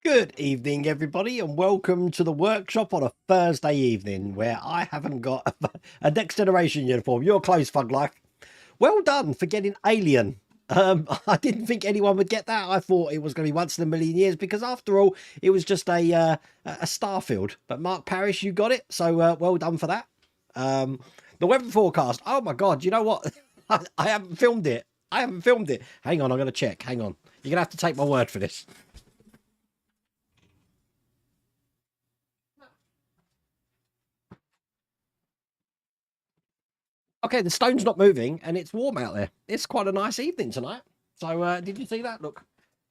Good evening, everybody, and welcome to the workshop on a Thursday evening where I haven't got a Next Generation uniform. You're close, Fug Life. Well done for getting Alien. I didn't think anyone would get that. I thought it was going to be once in a million years because, after all, it was just a Starfield. But Mark Parrish, you got it, so well done for that. The weather forecast. Oh my God! You know what? I haven't filmed it. I haven't filmed it. Hang on, I'm going to check. Hang on. You're going to have to take my word for this. Okay, the stone's not moving and it's warm out there. It's quite a nice evening tonight. So did you see that? Look,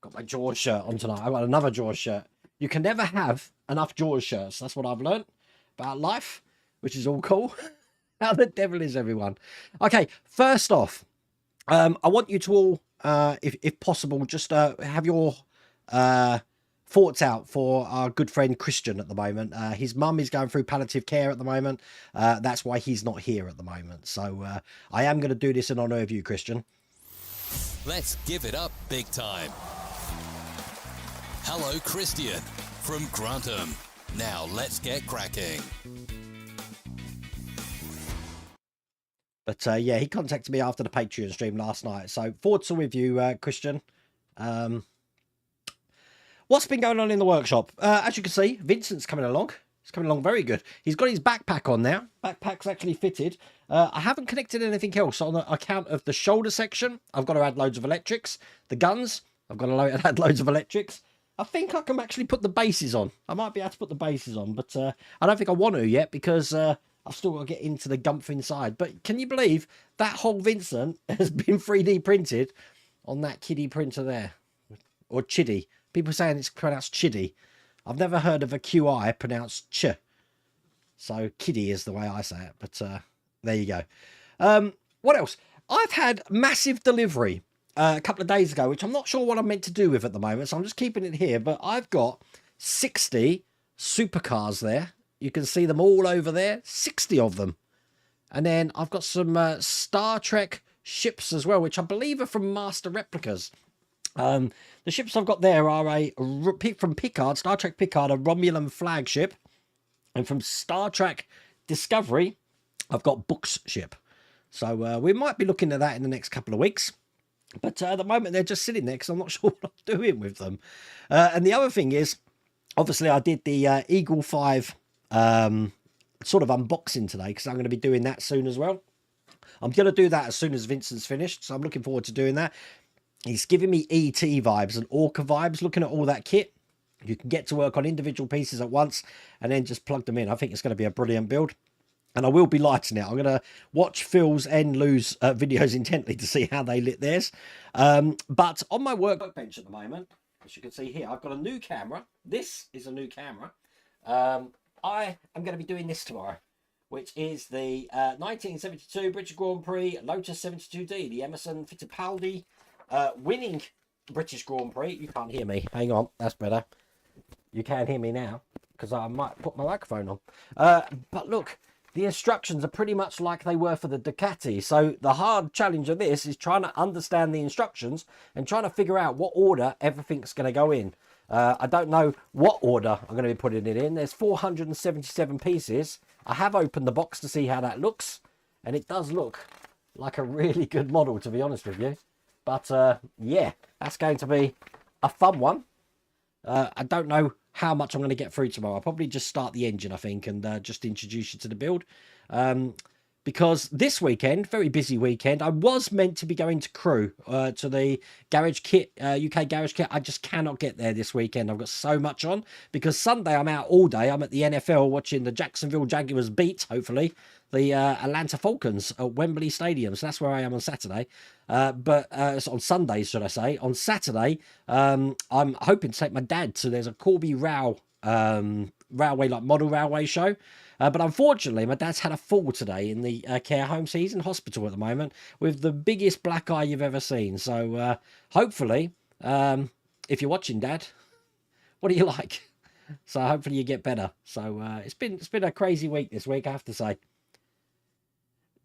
got my Jaws shirt on tonight. I've got another Jaws shirt. You can never have enough Jaws shirts. That's what I've learned about life, which is all cool. How the devil is everyone? Okay, first off, I want you to all, if possible, just have your thoughts out for our good friend Christian at the moment. His mum is going through palliative care at the moment. That's why he's not here at the moment. So I am going to do this in honour of you, Christian. Let's give it up big time. Hello, Christian from Grantham. Now let's get cracking. But yeah, he contacted me after the Patreon stream last night. So thoughts are with you, Christian. What's been going on in the workshop? As you can see, Vincent's coming along. He's coming along very good. He's got his backpack on now. Backpack's actually fitted. I haven't connected anything else on account of the shoulder section. I've got to add loads of electrics. The guns, I've got to add loads of electrics. I think I can actually put the bases on. I might be able to put the bases on, but I don't think I want to yet because I've still got to get into the gumph inside. But can you believe that whole Vincent has been 3D printed on that kiddie printer there? Or Chiddy. People saying it's pronounced Chiddy. I've never heard of a QI pronounced Ch. So kiddie is the way I say it. But there you go. What else? I've had massive delivery a couple of days ago, which I'm not sure what I'm meant to do with at the moment. So I'm just keeping it here. But I've got 60 supercars there. You can see them all over there. 60 of them. And then I've got some Star Trek ships as well, which I believe are from Master Replicas. The ships I've got there are from Picard, Star Trek Picard, a Romulan flagship. And from Star Trek Discovery, I've got Book's ship. So we might be looking at that in the next couple of weeks. But at the moment, they're just sitting there because I'm not sure what I'm doing with them. And the other thing is, obviously, I did the Eagle 5 sort of unboxing today because I'm going to be doing that soon as well. I'm going to do that as soon as Vincent's finished. So I'm looking forward to doing that. He's giving me ET vibes and Orca vibes looking at all that kit. You can get to work on individual pieces at once and then just plug them in. I think it's going to be a brilliant build. And I will be lighting it. I'm going to watch Phil's and Lou's videos intently to see how they lit theirs. But on my workbench at the moment, as you can see here, I've got a new camera. This is a new camera. I am going to be doing this tomorrow, which is the 1972 British Grand Prix Lotus 72D, the Emerson Fittipaldi winning British Grand Prix. You can't hear me. Hang on, that's better. You can hear me now because I might put my microphone on. But look, the instructions are pretty much like they were for the Ducati. So the hard challenge of this is trying to understand the instructions and trying to figure out what order everything's going to go in. I don't know what order I'm going to be putting it in. There's 477 pieces. I have opened the box to see how that looks, and it does look like a really good model, to be honest with you. But yeah, that's going to be a fun one. I don't know how much I'm going to get through tomorrow. I'll probably just start the engine, I think, and just introduce you to the build. Because this weekend, very busy weekend, I was meant to be going to Crewe, to the Garage Kit, UK Garage Kit. I just cannot get there this weekend. I've got so much on. Because Sunday I'm out all day. I'm at the NFL watching the Jacksonville Jaguars beat, hopefully, the Atlanta Falcons at Wembley Stadium. So that's where I am on Saturday. But on Sunday, should I say. On Saturday, I'm hoping to take my dad to, there's a Corby Row railway, like model railway show. But unfortunately, my dad's had a fall today in the care home. So he's in hospital at the moment with the biggest black eye you've ever seen. So hopefully, if you're watching, Dad, what do you like? So hopefully you get better. So it's been a crazy week this week, I have to say.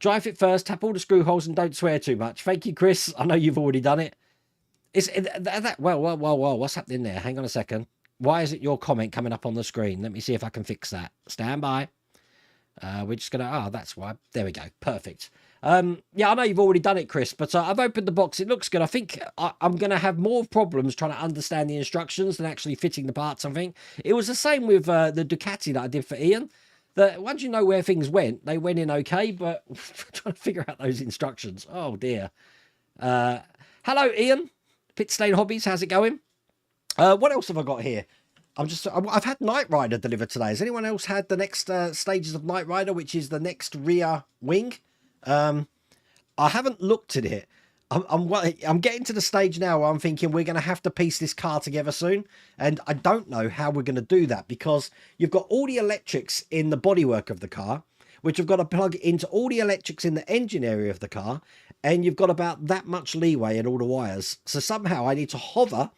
Drive it first, tap all the screw holes and don't swear too much. Thank you, Chris. I know you've already done it. Well, what's happening there? Hang on a second. Why isn't your comment coming up on the screen? Let me see if I can fix that. Stand by. We're just going to... Oh, that's why. There we go. Perfect. Yeah, I know you've already done it, Chris, but I've opened the box. It looks good. I think I'm going to have more problems trying to understand the instructions than actually fitting the parts, I think. It was the same with the Ducati that I did for Ian. That once you know where things went, they went in okay, but trying to figure out those instructions. Oh, dear. Hello, Ian. Pit Stain Hobbies. How's it going? What else have I got here? I've had Knight Rider delivered today. Has anyone else had the next stages of Knight Rider, which is the next rear wing? I haven't looked at it. I'm getting to the stage now where I'm thinking we're going to have to piece this car together soon. And I don't know how we're going to do that, because you've got all the electrics in the bodywork of the car, which you've got to plug into all the electrics in the engine area of the car. And you've got about that much leeway in all the wires. So somehow I need to hover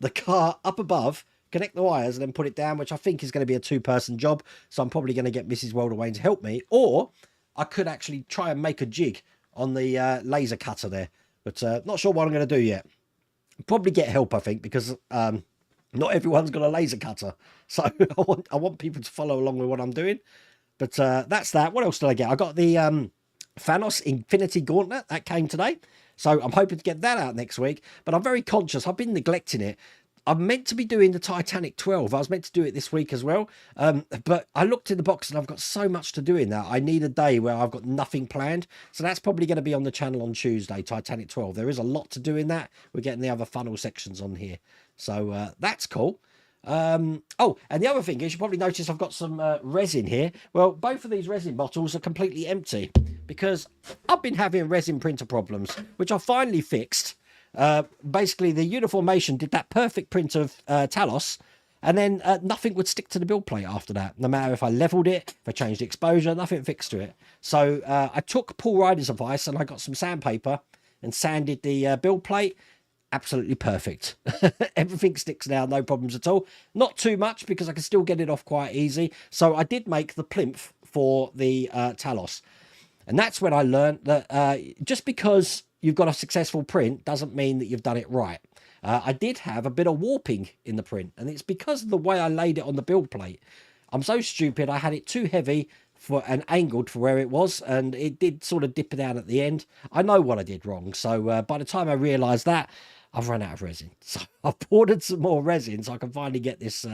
the car up above, connect the wires, and then put it down, which I think is going to be a two-person job. So I'm probably going to get Mrs. Welderwayne to help me. Or I could actually try and make a jig on the laser cutter there. But not sure what I'm going to do yet. Probably get help, I think, because not everyone's got a laser cutter. So I want people to follow along with what I'm doing. But that's that. What else did I get? I got the Thanos Infinity Gauntlet. That came today. So I'm hoping to get that out next week. But I'm very conscious. I've been neglecting it. I'm meant to be doing the Titanic 12. I was meant to do it this week as well. But I looked in the box and I've got so much to do in that. I need a day where I've got nothing planned. So that's probably going to be on the channel on Tuesday, Titanic 12. There is a lot to do in that. We're getting the other funnel sections on here. So that's cool. Oh, and the other thing is, you probably noticed I've got some resin here. Well, both of these resin bottles are completely empty because I've been having resin printer problems, which I finally fixed. Basically, the Uniformation did that perfect print of Talos, and then nothing would stick to the build plate after that. No matter if I leveled it, if I changed the exposure, nothing fixed to it. So I took Paul Ryder's advice and I got some sandpaper and sanded the build plate. Absolutely perfect. Everything sticks now, no problems at all. Not too much because I can still get it off quite easy. So I did make the plinth for the Talos. And that's when I learned that just because you've got a successful print doesn't mean that you've done it right. I did have a bit of warping in the print, and it's because of the way I laid it on the build plate. I'm so stupid, I had it too heavy for and angled for where it was, and it did sort of dip down at the end. I know what I did wrong, so by the time I realised that, I've run out of resin. So I've ordered some more resin so I can finally get this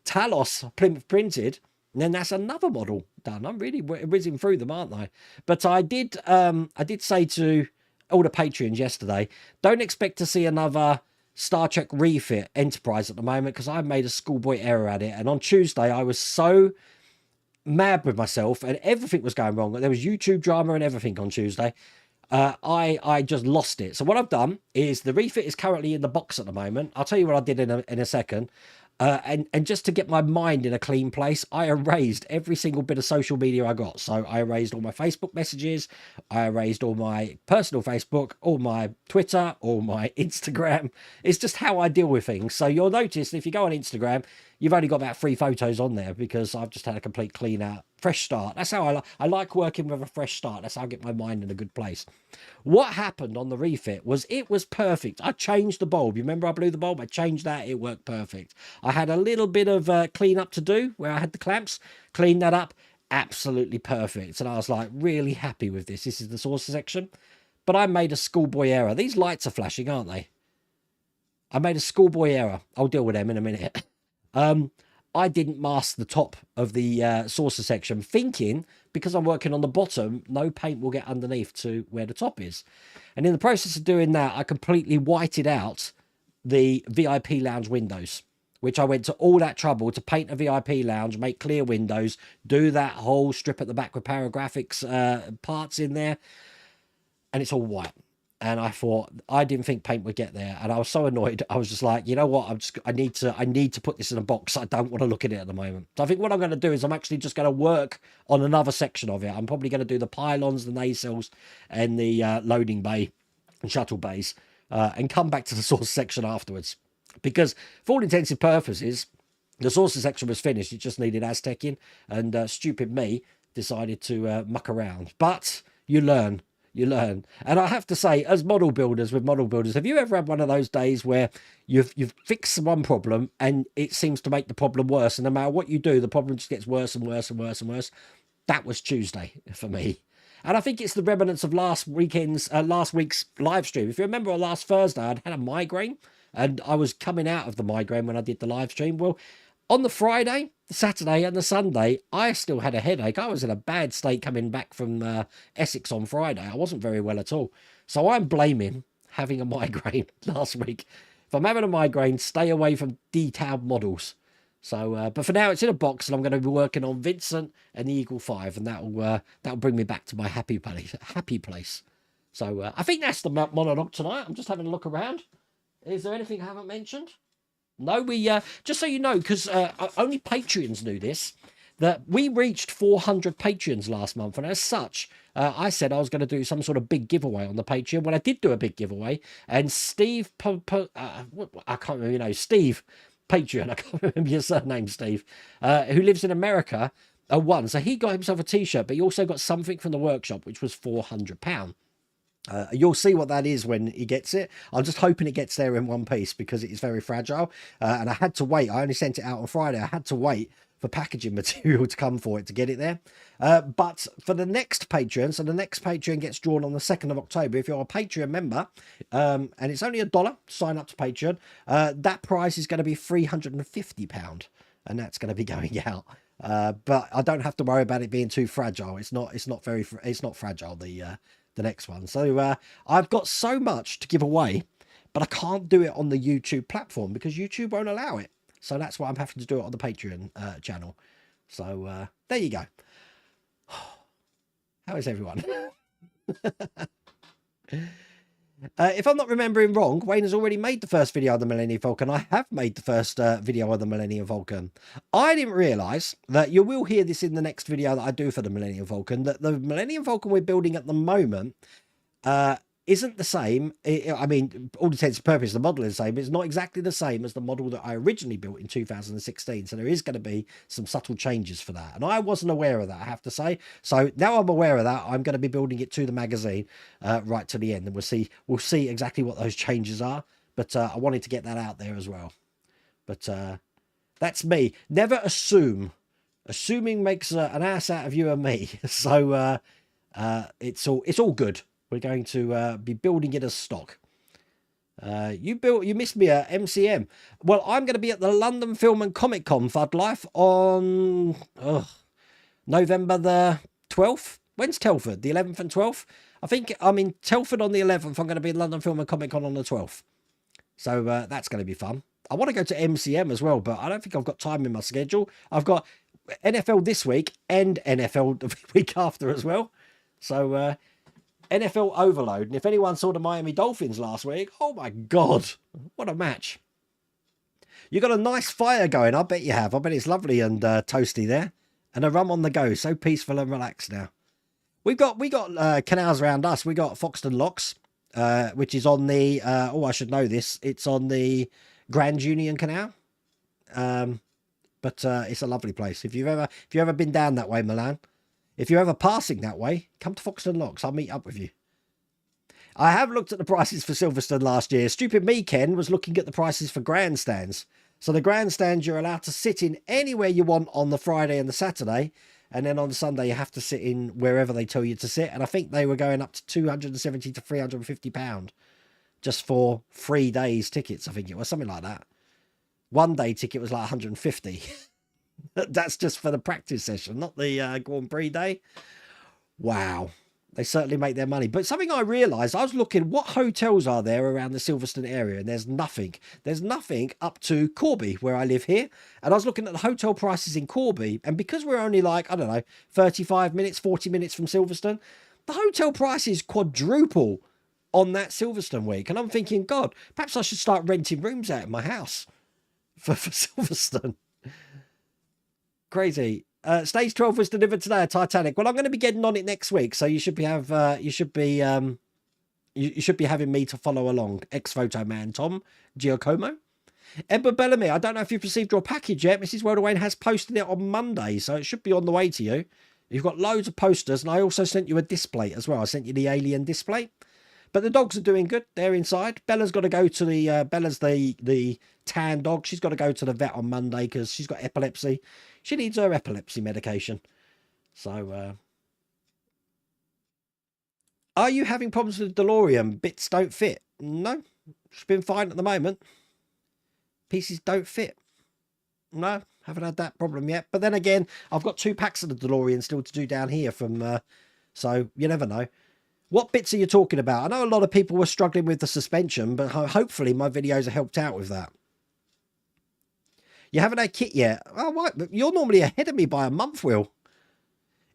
Talos plinth printed. And then that's another model done. I'm really whizzing through them, aren't I? But I did say to all the Patreons yesterday, don't expect to see another Star Trek refit Enterprise at the moment, because I made a schoolboy error at it. And on Tuesday, I was so mad with myself and everything was going wrong. There was YouTube drama and everything on Tuesday. I just lost it. So what I've done is the refit is currently in the box at the moment. I'll tell you what I did in a second. And just to get my mind in a clean place, I erased every single bit of social media I got. So I erased all my Facebook messages, I erased all my personal Facebook, all my Twitter, all my Instagram. It's just how I deal with things. So you'll notice if you go on Instagram, you've only got about 3 photos on there because I've just had a complete clean out, fresh start. That's how I like working with a fresh start. That's how I get my mind in a good place. What happened on the refit was it was perfect. I changed the bulb. You remember I blew the bulb? I changed that. It worked perfect. I had a little bit of clean up to do where I had the clamps. Cleaned that up. Absolutely perfect. And I was like really happy with this. This is the saucer section. But I made a schoolboy error. These lights are flashing, aren't they? I made a schoolboy error. I'll deal with them in a minute. I didn't mask the top of the saucer section, thinking because I'm working on the bottom, no paint will get underneath to where the top is. And in the process of doing that, I completely whited out the VIP lounge windows, which I went to all that trouble to paint a VIP lounge, make clear windows, do that whole strip at the back with paragraphics parts in there, and it's all white. And I thought, I didn't think paint would get there, and I was so annoyed. I was just like, you know what, I need to put this in a box. I don't want to look at it at the moment. So I think what I'm going to do is I'm actually just going to work on another section of it. I'm probably going to do the pylons, the nacelles, and the loading bay and shuttle bays, and come back to the saucer section afterwards. Because for all intensive purposes, the saucer section was finished. It just needed Aztecing, and stupid me decided to muck around. But you learn. You learn. And I have to say, as model builders, have you ever had one of those days where you've fixed one problem and it seems to make the problem worse, and no matter what you do, the problem just gets worse and worse and worse and worse? That was Tuesday for me. And I think it's the remnants of last week's live stream. If you remember, on last Thursday, I'd had a migraine, and I was coming out of the migraine when I did the live stream. Well, on the Friday, the Saturday, and the Sunday, I still had a headache. I was in a bad state coming back from Essex on Friday. I wasn't very well at all. So I'm blaming having a migraine last week. If I'm having a migraine, stay away from detailed models. So, but for now, it's in a box, and I'm going to be working on Vincent and the Eagle 5, and that'll bring me back to my happy place. So, I think that's the monologue tonight. I'm just having a look around. Is there anything I haven't mentioned? No, we just so you know, because only Patreons knew this, that we reached 400 Patreons last month, and as such, I said I was going to do some sort of big giveaway on the Patreon. Well, I did do a big giveaway, and Steve, I can't remember, Steve Patreon, I can't remember your surname, Steve, who lives in America, won. So he got himself a T-shirt, but he also got something from the workshop, which was £400. You'll see what that is when he gets it. I'm just hoping it gets there in one piece because it is very fragile. And I had to wait. I only sent it out on Friday. I had to wait for packaging material to come for it to get it there. But for the next Patreon, so the next Patreon gets drawn on the 2nd of October. If you're a Patreon member, and it's only $1 to sign up to Patreon, that prize is going to be £350. And that's going to be going out. But I don't have to worry about it being too fragile. It's not fragile, the next one. So I've got so much to give away, but I can't do it on the YouTube platform because YouTube won't allow it. So that's why I'm having to do it on the Patreon channel. So there you go. How is everyone? If I'm not remembering wrong, Wayne has already made the first video of the Millennium Falcon. I have made the first video of the Millennium Falcon. I didn't realise that, you will hear this in the next video that I do for the Millennium Falcon, that the Millennium Falcon we're building at the moment isn't the same. I mean, all intents and purposes, the model is the same. It's not exactly the same as the model that I originally built in 2016. So there is going to be some subtle changes for that. And I wasn't aware of that, I have to say. So now I'm aware of that. I'm going to be building it to the magazine right to the end. And we'll see exactly what those changes are. But I wanted to get that out there as well. But that's me. Never assume. Assuming makes an ass out of you and me. So it's all good. We're going to be building it as stock. You missed me at MCM. Well, I'm going to be at the London Film and Comic Con Fud Life on November the 12th. When's Telford? The 11th and 12th? I think I'm in Telford on the 11th. I'm going to be in London Film and Comic Con on the 12th. So that's going to be fun. I want to go to MCM as well, but I don't think I've got time in my schedule. I've got NFL this week and NFL the week after as well. So NFL overload. And if anyone saw the Miami Dolphins last week, oh my God, what a match. You got a nice fire going. I bet you have. I bet it's lovely and toasty there. And a rum on the go. So peaceful and relaxed now. We got canals around us. We got Foxton Locks, which is on the, I should know this. It's on the Grand Union Canal. But it's a lovely place. If you've ever been down that way, Milan, if you're ever passing that way, come to Foxton Locks. I'll meet up with you. I have looked at the prices for Silverstone last year. Stupid me, Ken, was looking at the prices for grandstands. So the grandstands, you're allowed to sit in anywhere you want on the Friday and the Saturday. And then on Sunday, you have to sit in wherever they tell you to sit. And I think they were going up to £270 to £350 just for 3 days tickets. I think it was something like that. 1 day ticket was like 150. That's just for the practice session, not the Grand Prix day. Wow. They certainly make their money. But something I realised, I was looking, what hotels are there around the Silverstone area? And there's nothing. There's nothing up to Corby, where I live here. And I was looking at the hotel prices in Corby. And because we're only like, I don't know, 35 minutes, 40 minutes from Silverstone, the hotel prices quadruple on that Silverstone week. And I'm thinking, God, perhaps I should start renting rooms out of my house for Silverstone. Crazy. Stage 12 was delivered today at Titanic. Well, I'm going to be getting on it next week, so you should be having me to follow along. Ex-photo man Tom Giacomo. Emma Bellamy, I don't know if you've received your package yet. Mrs. Wildawayne has posted it on Monday, so it should be on the way to you. You've got loads of posters, and I also sent you a display as well. I sent you the alien display. But the dogs are doing good. They're inside. Bella's got to go to the Bella's the tan dog. She's got to go to the vet on Monday because she's got epilepsy. She needs her epilepsy medication. So, are you having problems with the DeLorean? Bits don't fit. No, it's been fine at the moment. Pieces don't fit. No, haven't had that problem yet. But then again, I've got 2 packs of the DeLorean still to do down here from. So you never know. What bits are you talking about? I know a lot of people were struggling with the suspension, but hopefully my videos have helped out with that. You haven't had kit yet? Oh, right. You're normally ahead of me by a month, Will.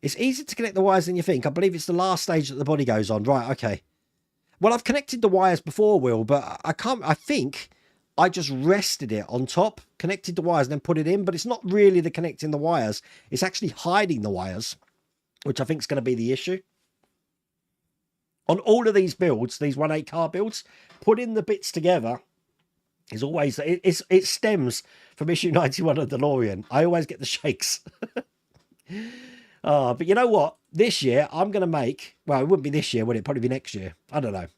It's easy to connect the wires than you think. I believe it's the last stage that the body goes on. Right, okay. Well, I've connected the wires before, Will, but I think I just rested it on top, connected the wires, and then put it in, but it's not really the connecting the wires. It's actually hiding the wires, which I think is going to be the issue. On all of these builds, these 1.8 car builds, putting the bits together is always, it stems from issue 91 of DeLorean. I always get the shakes. But you know what? This year, I'm going to make, well, it wouldn't be this year, would it? Probably be next year. I don't know.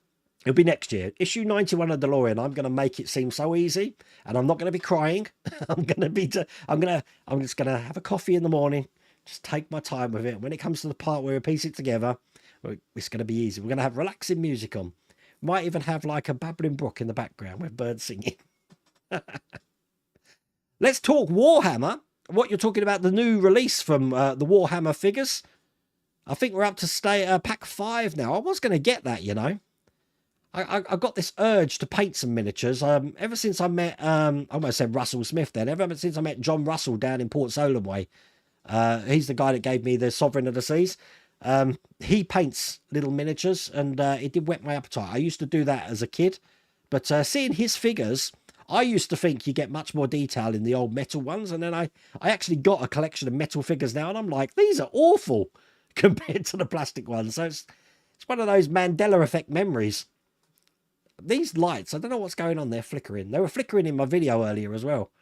It'll be next year. Issue 91 of DeLorean, I'm going to make it seem so easy, and I'm not going to be crying. I'm just going to have a coffee in the morning, just take my time with it. When it comes to the part where we piece it together, it's going to be easy. We're going to have relaxing music on. Might even have like a babbling brook in the background with birds singing. Let's talk Warhammer. What you're talking about, the new release from the Warhammer figures. I think we're up to pack 5 now. I was going to get that, you know. I got this urge to paint some miniatures. Ever since I met, I almost said Russell Smith then. Ever since I met John Russell down in Port Solent Way. He's the guy that gave me the Sovereign of the Seas. He paints little miniatures, and it did whet my appetite. I used to do that as a kid, but seeing his figures, I used to think you get much more detail in the old metal ones, and then I actually got a collection of metal figures now, and I'm like, these are awful compared to the plastic ones. So it's one of those Mandela effect memories. These lights, I don't know what's going on, they're flickering. They were flickering in my video earlier as well.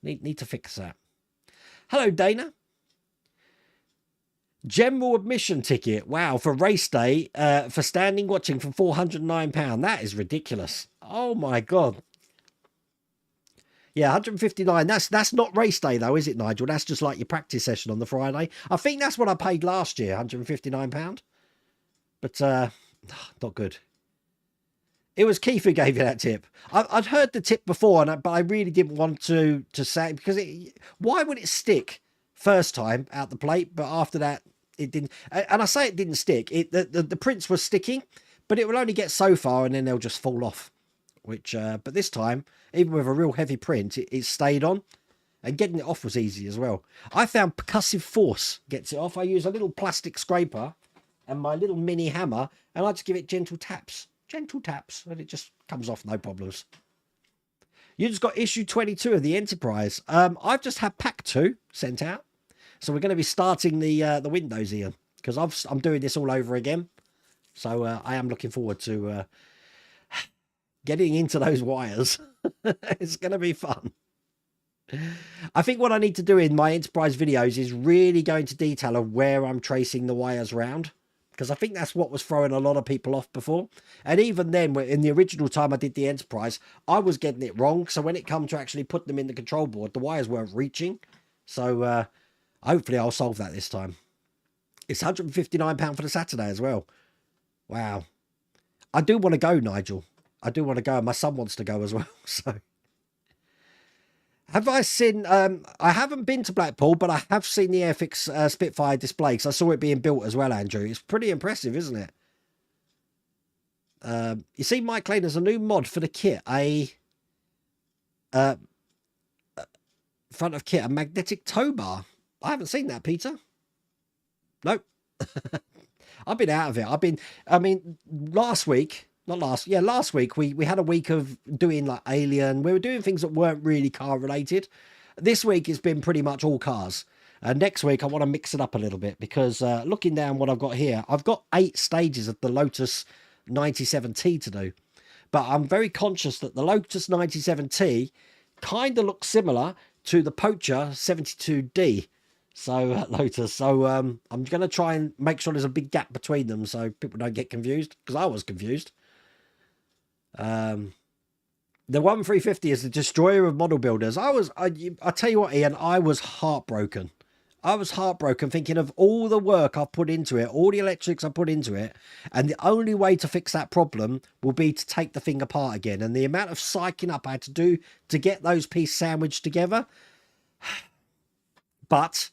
Need to fix that. Hello, Dana. General admission ticket. Wow, for race day, for standing watching for £409. That is ridiculous. Oh my God. Yeah, 159. That's not race day though, is it, Nigel? That's just like your practice session on the Friday. I think that's what I paid last year, £159. But not good. It was Keith who gave you that tip. I'd heard the tip before, but I really didn't want to say it because why would it stick first time out the plate, but after that it didn't? And I say it didn't stick. The prints were sticking, but it will only get so far and then they'll just fall off. Which, but this time, even with a real heavy print, it stayed on, and getting it off was easy as well. I found percussive force gets it off. I use a little plastic scraper and my little mini hammer, and I just give it gentle taps, and it just comes off, no problems. You just got issue 22 of the Enterprise. I've just had pack 2 sent out, so we're going to be starting the windows here because I'm doing this all over again. So I am looking forward to getting into those wires. It's going to be fun. I think what I need to do in my Enterprise videos is really go into detail of where I'm tracing the wires round, because I think that's what was throwing a lot of people off before. And even then, in the original time I did the Enterprise, I was getting it wrong. So when it come to actually put them in the control board, the wires weren't reaching. So hopefully I'll solve that this time. It's £159 for the Saturday as well. Wow. I do want to go, Nigel. I do want to go, and my son wants to go as well. So, have I seen? I haven't been to Blackpool, but I have seen the Airfix Spitfire display because I saw it being built as well. Andrew, it's pretty impressive, isn't it? You see, Mike Lane, there's a new mod for the kit. Front of kit, a magnetic tow bar. I haven't seen that, Peter. Nope. I've been out of it. Last week we had a week of doing like Alien. We were doing things that weren't really car related. This week it's been pretty much all cars. Next week I want to mix it up a little bit because looking down what I've got here, I've got 8 stages of the Lotus 97T to do. But I'm very conscious that the Lotus 97T kind of looks similar to the Poacher 72D. So Lotus. So I'm going to try and make sure there's a big gap between them so people don't get confused, because I was confused. The 1350 is the destroyer of model builders. I tell you what, Ian, I was heartbroken. I was heartbroken thinking of all the work I've put into it, all the electrics I put into it, and the only way to fix that problem will be to take the thing apart again. And the amount of psyching up I had to do to get those pieces sandwiched together. But,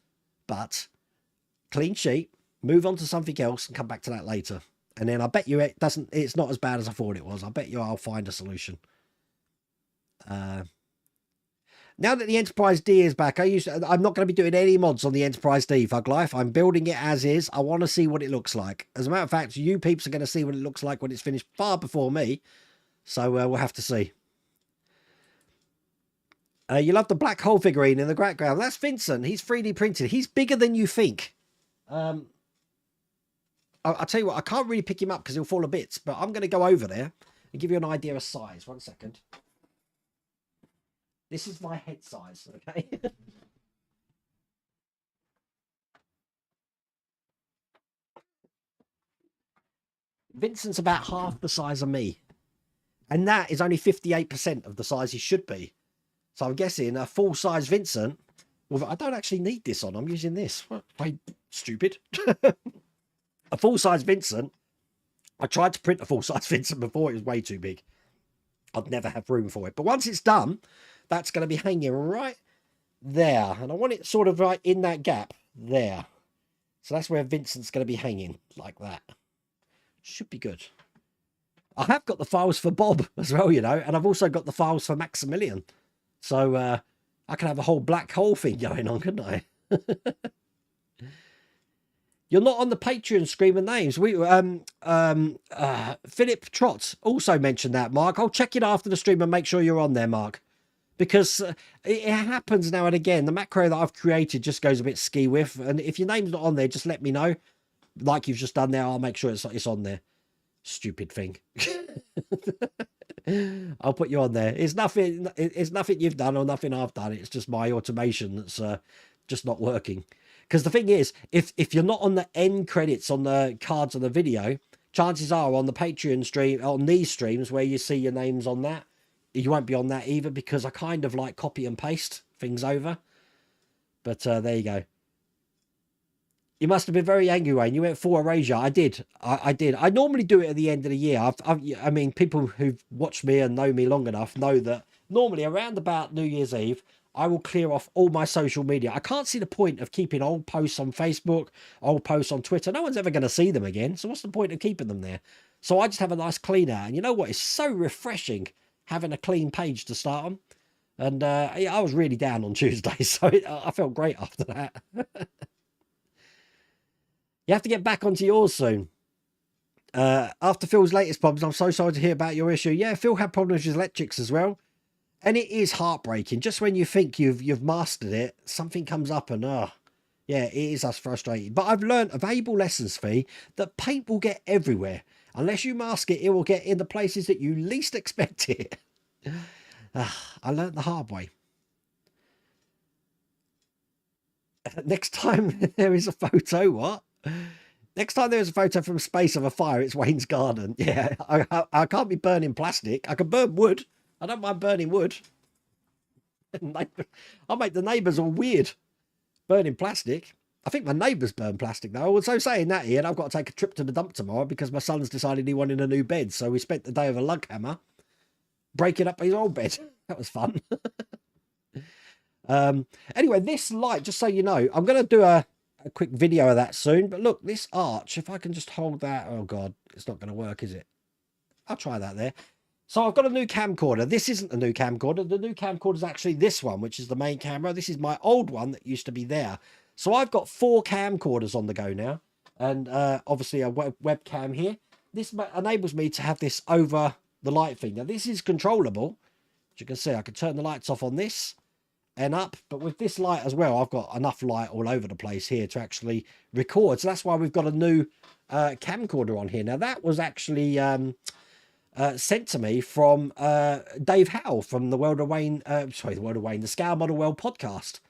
clean sheet, move on to something else and come back to that later. And then I bet you it's not as bad as I thought it was. I bet you I'll find a solution. Now that the Enterprise D is back, I'm not going to be doing any mods on the Enterprise D, Thug Life. I'm building it as is. I want to see what it looks like. As a matter of fact, you peeps are going to see what it looks like when it's finished far before me. So we'll have to see. You love the black hole figurine in the background. That's Vincent. He's 3D printed. He's bigger than you think. I'll tell you what, I can't really pick him up because he'll fall to bits. But I'm going to go over there and give you an idea of size. 1 second. This is my head size, okay? Vincent's about half the size of me. And that is only 58% of the size he should be. So I'm guessing a full-size Vincent... Well, I don't actually need this on. I'm using this. Wait, stupid. A full-size Vincent... I tried to print a full-size Vincent before. It was way too big. I'd never have room for it. But once it's done... That's going to be hanging right there. And I want it sort of right in that gap there. So that's where Vincent's going to be hanging like that. Should be good. I have got the files for Bob as well, you know. And I've also got the files for Maximilian. So I can have a whole black hole thing going on, couldn't I? You're not on the Patreon screaming names. Philip Trott also mentioned that, Mark. I'll check it after the stream and make sure you're on there, Mark. Because it happens now and again. The macro that I've created just goes a bit ski with. And if your name's not on there, just let me know. Like you've just done there, I'll make sure it's on there. Stupid thing. I'll put you on there. It's nothing you've done or nothing I've done. It's just my automation that's just not working. Because the thing is, if you're not on the end credits on the cards of the video, chances are on the Patreon stream, on these streams where you see your names on that, you won't be on that either, because I kind of like copy and paste things over. But there you go. You must have been very angry, Wayne. You went full erasure. I did. I did. I normally do it at the end of the year. I mean, people who've watched me and know me long enough know that normally around about New Year's Eve, I will clear off all my social media. I can't see the point of keeping old posts on Facebook, old posts on Twitter. No one's ever going to see them again. So what's the point of keeping them there? So I just have a nice clean out. And you know what? It's so refreshing having a clean page to start on. And I was really down on Tuesday, so I felt great after that. You have to get back onto yours soon. After Phil's latest problems, I'm so sorry to hear about your issue. Yeah, Phil had problems with his electrics as well. And it is heartbreaking. Just when you think you've mastered it, something comes up and, yeah, it is us frustrating. But I've learned a valuable lessons, Fee, that paint will get everywhere. Unless you mask it, it will get in the places that you least expect it. I learned the hard way. Next time there is a photo, what? Next time there is a photo from space of a fire, it's Wayne's garden. Yeah, I can't be burning plastic. I can burn wood. I don't mind burning wood. I'll make the neighbours all weird. Burning plastic. I think my neighbours burn plastic though. So saying that, Ian, I've got to take a trip to the dump tomorrow because my son's decided he wanted a new bed. So we spent the day with a lug hammer breaking up his old bed. That was fun. Anyway, this light, just so you know, I'm going to do a quick video of that soon. But look, this arch, if I can just hold that. Oh, God, it's not going to work, is it? I'll try that there. So I've got a new camcorder. This isn't the new camcorder. The new camcorder is actually this one, which is the main camera. This is my old one that used to be there. So I've got 4 camcorders on the go now. And obviously a webcam here. This enables me to have this over the light thing. Now, this is controllable. As you can see, I can turn the lights off on this and up. But with this light as well, I've got enough light all over the place here to actually record. So that's why we've got a new camcorder on here. Now, that was actually sent to me from Dave Howe from the World of Wayne, the Scale Model World podcast.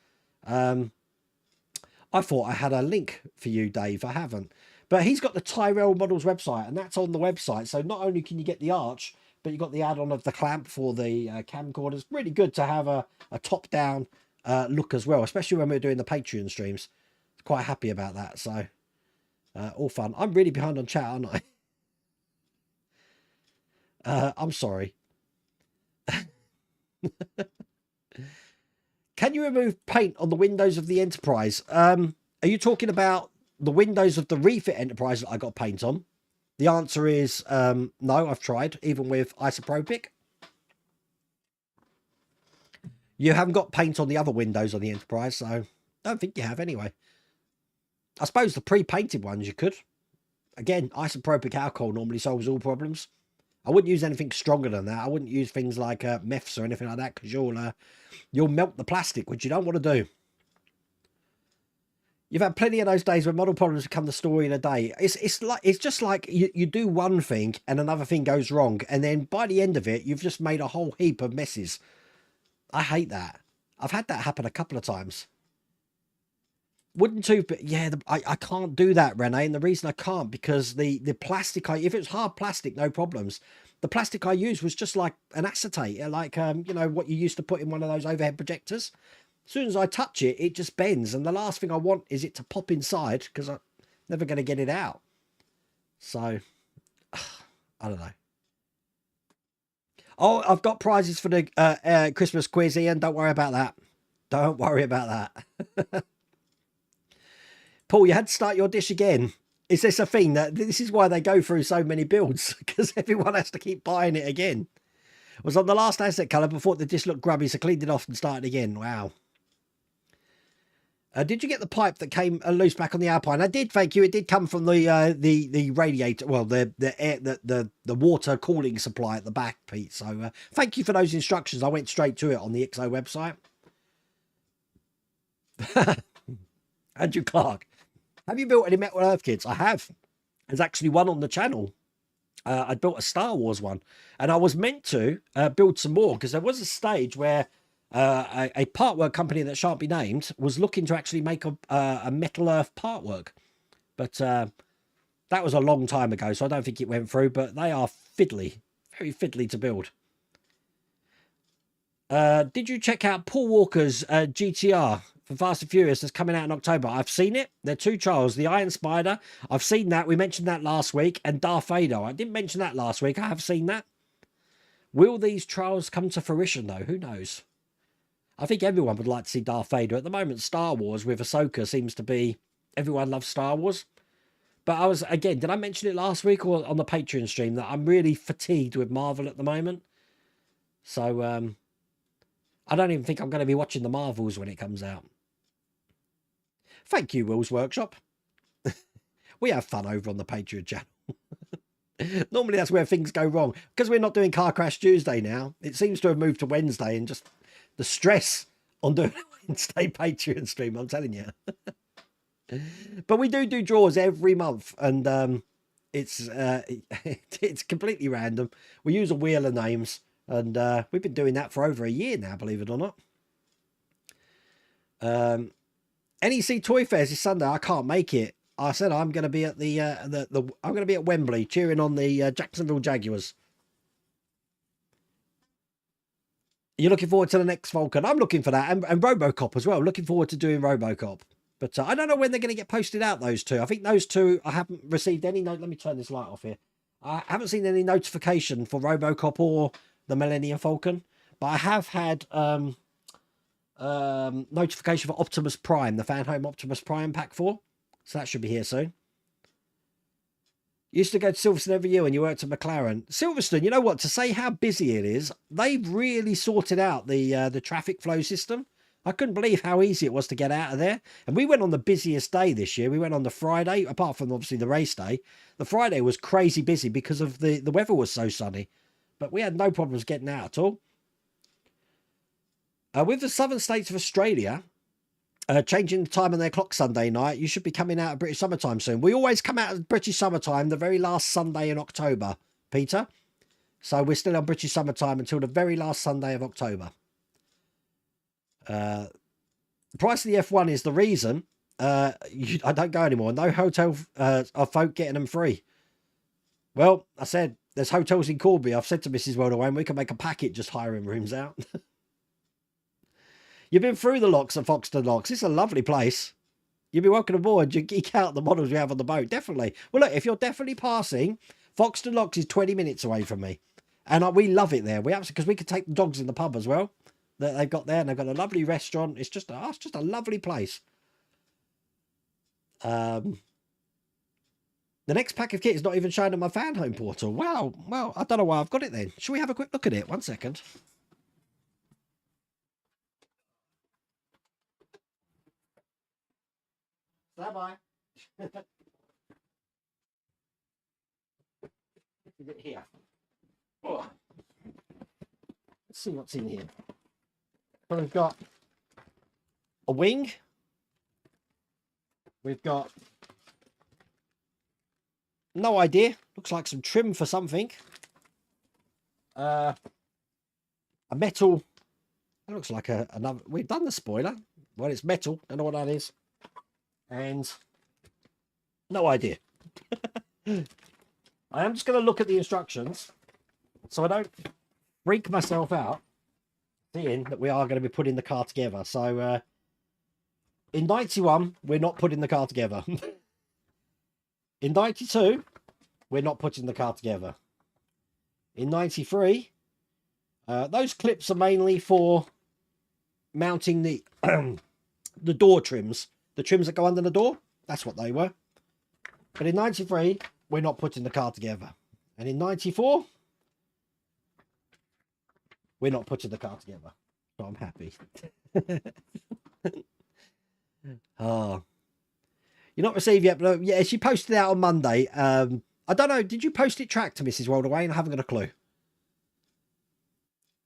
I thought I had a link for you, Dave. I haven't. But he's got the Tyrell Models website, and that's on the website. So not only can you get the arch, but you've got the add-on of the clamp for the camcorder. It's really good to have a top-down look as well, especially when we're doing the Patreon streams. Quite happy about that. So all fun. I'm really behind on chat, aren't I? I'm sorry. Can you remove paint on the windows of the Enterprise? Are you talking about the windows of the refit Enterprise that I got paint on? The answer is no, I've tried, even with isopropic. You haven't got paint on the other windows on the Enterprise, so I don't think you have anyway. I suppose the pre-painted ones you could. Again, isopropic alcohol normally solves all problems. I wouldn't use anything stronger than that. I wouldn't use things like meths or anything like that, because you'll melt the plastic, which you don't want to do. You've had plenty of those days when model problems become the story in a day. It's just like you do one thing and another thing goes wrong, and then by the end of it, you've just made a whole heap of messes. I hate that. I've had that happen a couple of times. Wooden tooth, but yeah, I can't do that, Renee. And the reason I can't, because the plastic if it's hard plastic, no problems. The plastic I used was just like an acetate, like you know what you used to put in one of those overhead projectors. As soon as I touch it, it just bends, and the last thing I want is it to pop inside, because I'm never going to get it out. So I don't know. Oh, I've got prizes for the Christmas quiz, Ian. Don't worry about that. Don't worry about that. Paul, you had to start your dish again. Is this a thing that this is why they go through so many builds? Because everyone has to keep buying it again. Was on the last asset colour before the dish looked grubby, so cleaned it off and started again. Wow. Did you get the pipe that came loose back on the Alpine? I did, thank you. It did come from the radiator, well, the air, the water cooling supply at the back, Pete. So thank you for those instructions. I went straight to it on the XO website. Andrew Clark, have you built any Metal Earth kits? I have. There's actually one on the channel. I built a Star Wars one, and I was meant to build some more, because there was a stage where a partwork company that shan't be named was looking to actually make a Metal Earth partwork, but that was a long time ago, so I don't think it went through. But they are fiddly, very fiddly to build. Did you check out Paul Walker's GTR for Fast and Furious that's coming out in October? I've seen it. They're two trials. The Iron Spider, I've seen that. We mentioned that last week. And Darth Vader, I didn't mention that last week. I have seen that. Will these trials come to fruition, though? Who knows? I think everyone would like to see Darth Vader. At the moment, Star Wars with Ahsoka seems to be... Everyone loves Star Wars. But I was... Again, did I mention it last week or on the Patreon stream that I'm really fatigued with Marvel at the moment? So, I don't even think I'm going to be watching the Marvels when it comes out. Thank you, Will's Workshop. We have fun over on the Patreon channel. Normally that's where things go wrong. Because we're not doing Car Crash Tuesday now, it seems to have moved to Wednesday, and just the stress on doing a Wednesday Patreon stream, I'm telling you. But we do draws every month, and it's completely random. We use a wheel of names, and we've been doing that for over a year now, believe it or not. NEC Toy Fairs this Sunday. I can't make it. I said I'm going to be at I'm going to be at Wembley cheering on the Jacksonville Jaguars. You're looking forward to the next Vulcan? I'm looking for that, and RoboCop as well. Looking forward to doing RoboCop. But I don't know when they're going to get posted out, those two. I think those two, I haven't received any note. Let me turn this light off here. I haven't seen any notification for RoboCop or the Millennium Falcon, but I have had notification for Optimus Prime, the Fan Home Optimus Prime Pack 4. So that should be here soon. Used to go to Silverstone every year when you worked at McLaren. Silverstone, you know what? To say how busy it is, they've really sorted out the traffic flow system. I couldn't believe how easy it was to get out of there. And we went on the busiest day this year. We went on the Friday, apart from obviously the race day. The Friday was crazy busy because of the weather was so sunny. But we had no problems getting out at all. With the southern states of Australia changing the time on their clock Sunday night, you should be coming out of British summertime soon. We always come out of British summertime the very last Sunday in October, Peter. So we're still on British summertime until the very last Sunday of October. The price of the F1 is the reason. I don't go anymore. No hotel of folk getting them free. Well, I said there's hotels in Corby. I've said to Mrs. Wildaway, we can make a packet just hiring rooms out. You've been through the locks at Foxton Locks. It's a lovely place. You'll be welcome aboard. You geek out the models we have on the boat. Definitely. Well, look, if you're definitely passing, Foxton Locks is 20 minutes away from me. And we love it there. We absolutely, because we can take the dogs in the pub as well that they've got there. And they've got a lovely restaurant. It's just a lovely place. The next pack of kit is not even shown on my fan home portal. Wow. Well, I don't know why I've got it then. Shall we have a quick look at it? 1 second. Bye bye. Here. Oh. Let's see what's in here. So we've got a wing. We've got no idea. Looks like some trim for something. A metal. That looks like another. We've done the spoiler. Well, it's metal. Don't know what that is. And no idea. I am just going to look at the instructions so I don't freak myself out seeing that we are going to be putting the car together. So in 91, we're not putting the car together. In 92, we're not putting the car together. In 93, those clips are mainly for mounting the the door trims. The trims that go under the door, that's what they were. But in 93, we're not putting the car together. And in 94, we're not putting the car together. So I'm happy. Oh. You're not received yet, but yeah, she posted it out on Monday. I don't know, did you post it tracked to Mrs. Wildaway? I haven't got a clue.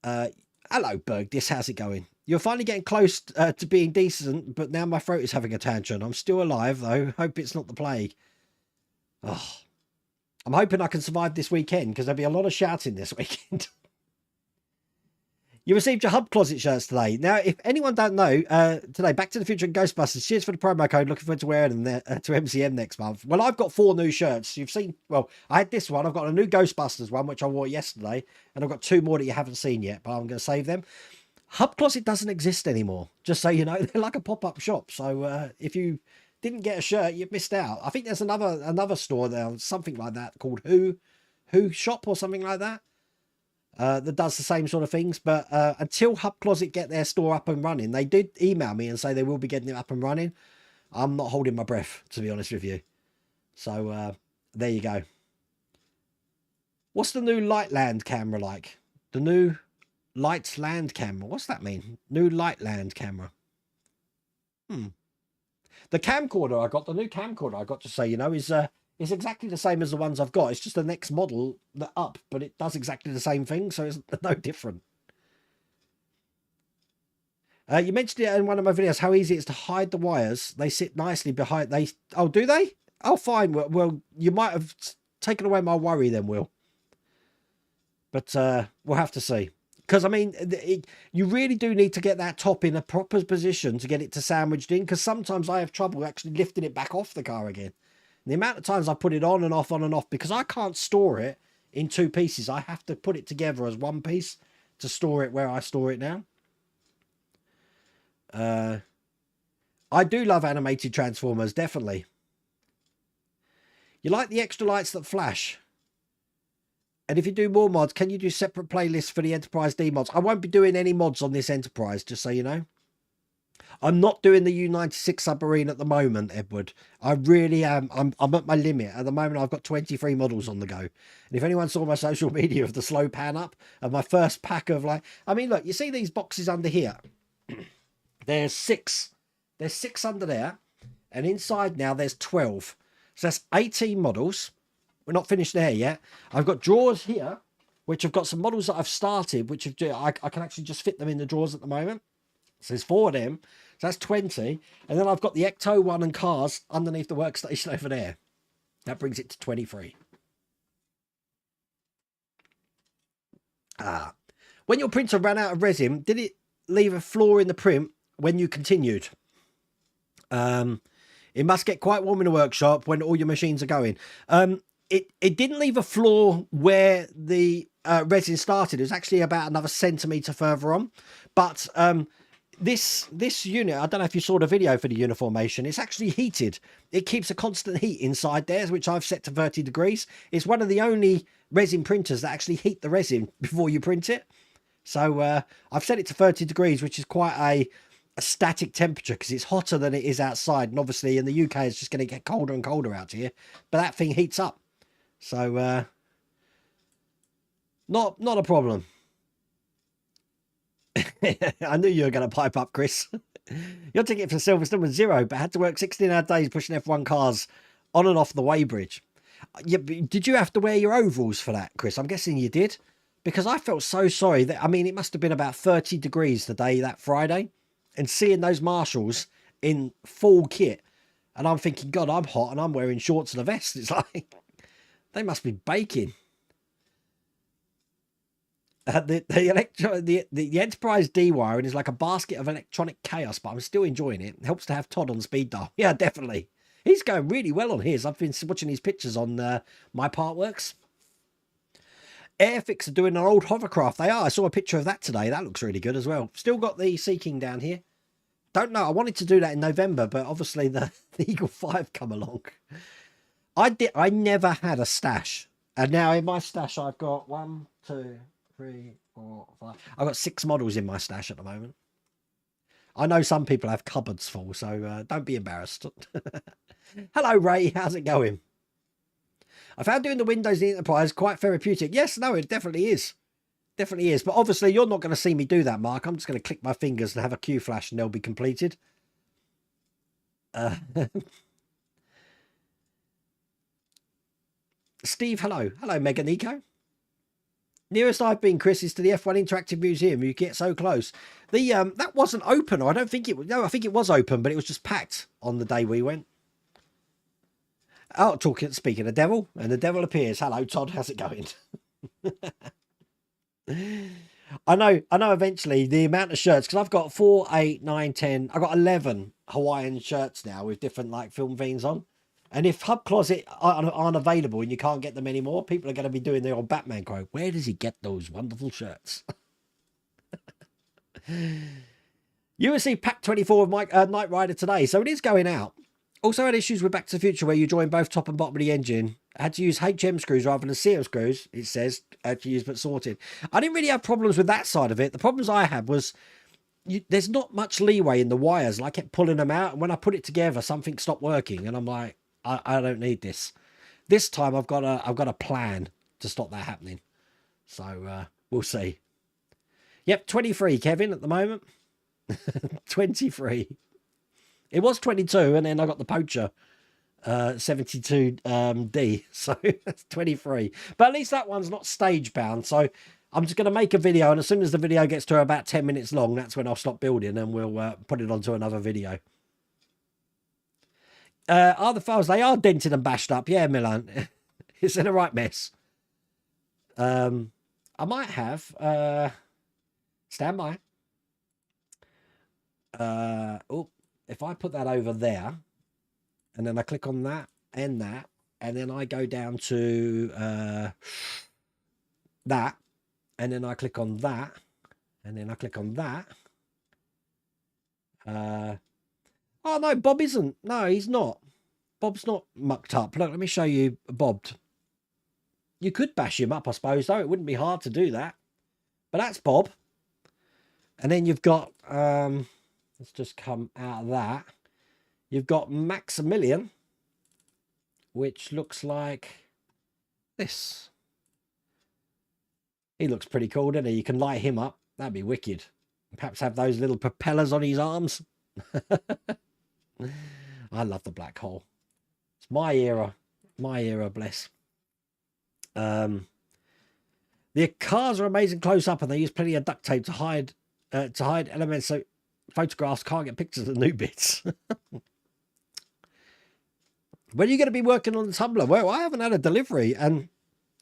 Hello, Bergdis, how's it going? You're finally getting close to being decent, but now my throat is having a tantrum. I'm still alive, though. Hope it's not the plague. Oh, I'm hoping I can survive this weekend, because there'll be a lot of shouting this weekend. You received your Hub Closet shirts today. Now, if anyone don't know, today, Back to the Future and Ghostbusters, cheers for the promo code. Looking forward to wearing them to MCM next month. Well, I've got 4 new shirts. You've seen, well, I had this one. I've got a new Ghostbusters one, which I wore yesterday. And I've got 2 more that you haven't seen yet, but I'm going to save them. Hub Closet doesn't exist anymore, just so you know. They're like a pop-up shop. So if you didn't get a shirt, you've missed out. I think there's another store there, something like that, called Who Shop or something like that. That does the same sort of things, but until Hub Closet get their store up and running, they did email me and say they will be getting it up and running. I'm not holding my breath, to be honest with you. So there you go. What's the new Lightland camera like? The new Lightland camera. What's that mean? New Lightland camera. The camcorder I got, the new camcorder I got, to say, you know, is exactly the same as the ones I've got. It's just the next model that up, but it does exactly the same thing, so it's no different. You mentioned it in one of my videos, how easy it is to hide the wires. They sit nicely behind. Oh, do they? Oh, fine. Well, you might have taken away my worry then, Will. But we'll have to see. Because, I mean, you really do need to get that top in a proper position to get it to sandwiched in. Because sometimes I have trouble actually lifting it back off the car again. And the amount of times I put it on and off, because I can't store it in 2 pieces. I have to put it together as 1 piece to store it where I store it now. I do love animated Transformers, definitely. You like the extra lights that flash? And if you do more mods, can you do separate playlists for the Enterprise D mods? I won't be doing any mods on this Enterprise, just so you know. I'm not doing the U-96 submarine at the moment, Edward. I really am. I'm at my limit. At the moment, I've got 23 models on the go. And if anyone saw my social media of the slow pan up of my first pack of, like... I mean, look, you see these boxes under here? There's 6. There's 6 under there. And inside now, there's 12. So that's 18 models. We're not finished there yet. I've got drawers here, which have got some models that I've started, which I can actually just fit them in the drawers at the moment. So there's 4 of them. So that's 20. And then I've got the Ecto one and cars underneath the workstation over there. That brings it to 23. When your printer ran out of resin, did it leave a flaw in the print when you continued? It must get quite warm in the workshop when all your machines are going. It didn't leave a flaw where the resin started. It was actually about another centimetre further on. But this unit, I don't know if you saw the video for the uniformation, it's actually heated. It keeps a constant heat inside there, which I've set to 30 degrees. It's one of the only resin printers that actually heat the resin before you print it. So I've set it to 30 degrees, which is quite a static temperature because it's hotter than it is outside. And obviously in the UK, it's just going to get colder and colder out here. But that thing heats up. So not a problem. I knew you were going to pipe up, Chris. Your ticket for Silverstone was 0, but had to work 16-hour days pushing F1 cars on and off the weighbridge. Yeah, did you have to wear your overalls for that, Chris? I'm guessing you did, because I felt so sorry. That, I mean, it must have been about 30 degrees the day that Friday, and seeing those marshals in full kit, and I'm thinking, God, I'm hot, and I'm wearing shorts and a vest. It's like, they must be baking. The Enterprise D-wiring is like a basket of electronic chaos, but I'm still enjoying it. It helps to have Todd on speed dial. Yeah, definitely. He's going really well on his. I've been watching his pictures on My Partworks. Airfix are doing an old hovercraft. They are. I saw a picture of that today. That looks really good as well. Still got the Sea King down here. Don't know. I wanted to do that in November, but obviously the Eagle 5 come along. I never had a stash. And now in my stash, I've got 1, 2, 3, 4, 5. I've got 6 models in my stash at the moment. I know some people have cupboards full, so don't be embarrassed. Hello, Ray. How's it going? I found doing the Windows in the Enterprise quite therapeutic. Yes, no, it definitely is. Definitely is. But obviously, you're not going to see me do that, Mark. I'm just going to click my fingers and have a Q flash and they'll be completed. Steve, hello. Hello, Mega Nico. Nearest I've been, Chris, is to the F1 Interactive Museum. You get so close. The that wasn't open, or I don't think it was. No, I think it was open, but it was just packed on the day we went. Oh, speaking of devil, and the devil appears. Hello, Todd. How's it going? I know. Eventually, the amount of shirts, because I've got 4, 8, 9, 10. I've got 11 Hawaiian shirts now with different like film themes on. And if Hub Closet aren't available and you can't get them anymore, people are going to be doing the old Batman quote. Where does he get those wonderful shirts? USC Pack 24 of Knight Rider today. So it is going out. Also had issues with Back to the Future where you join both top and bottom of the engine. I had to use HM screws rather than CM screws, it says, to use but sorted. I didn't really have problems with that side of it. The problems I had was there's not much leeway in the wires. And I kept pulling them out. And when I put it together, something stopped working. And I'm like, I don't need this. This time I've got a plan to stop that happening. So we'll see. Yep, 23, Kevin, at the moment. 23. It was 22, and then I got the Poacher 72D, so that's 23. But at least that one's not stage bound. So I'm just going to make a video, and as soon as the video gets to about 10 minutes long, that's when I'll stop building, and we'll put it onto another video. Are the files? They are dented and bashed up. Yeah, Milan. It's in a right mess. I might have... stand by. If I put that over there, and then I click on that, and then I go down to that, and then I click on that, and then I click on that. Oh, no, Bob isn't. No, he's not. Bob's not mucked up. Look, let me show you Bob. You could bash him up, I suppose, though. It wouldn't be hard to do that. But that's Bob. And then you've got, let's just come out of that. You've got Maximilian, which looks like this. He looks pretty cool, doesn't he? You can light him up. That'd be wicked. Perhaps have those little propellers on his arms. I love the black hole. It's my era. My era, bless. The cars are amazing close up, and they use plenty of duct tape to hide elements so photographs can't get pictures of the new bits. When are you going to be working on the tumbler? Well, I haven't had a delivery, and